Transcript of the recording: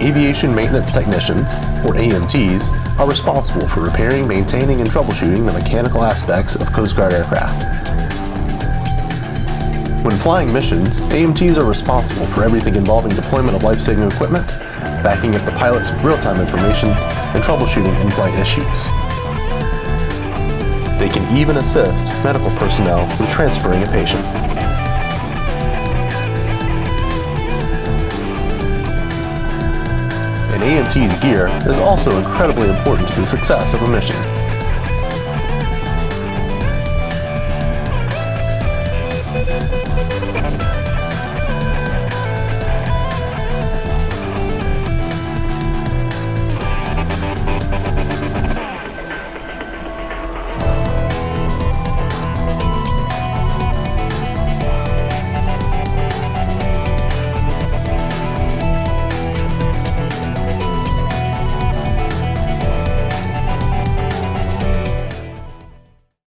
Aviation Maintenance Technicians, or AMTs, are responsible for repairing, maintaining, and troubleshooting the mechanical aspects of Coast Guard aircraft. When flying missions, AMTs are responsible for everything involving deployment of life-saving equipment, backing up the pilots with real-time information, and troubleshooting in-flight issues. They can even assist medical personnel with transferring a patient. An AMT's gear is also incredibly important to the success of a mission.